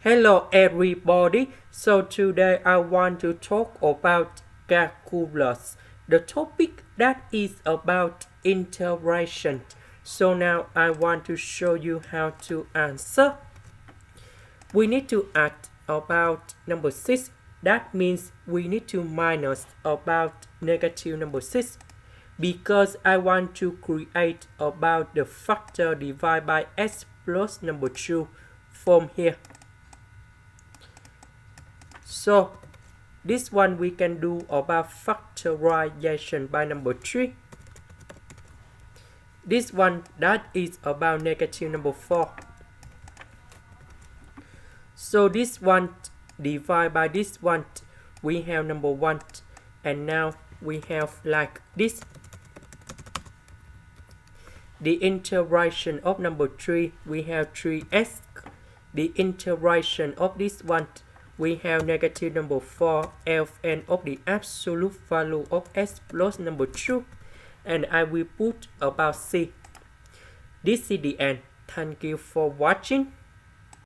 Hello everybody, so today I want to talk about calculus, the topic that is about integration. So now I want to show you how to answer. We need to add about number 6, that means we need to minus about negative number 6 because I want to create about the factor divided by x plus number 2 from here. So this one we can do about factorization by number 3. This one that is about negative number 4. So this one divided by this one, we have number 1. And now we have like this. The integration of number 3, we have 3x. The integration of this one, we have negative number 4 ln of the absolute value of x plus number 2, and I will put about c. This is the end. Thank you for watching.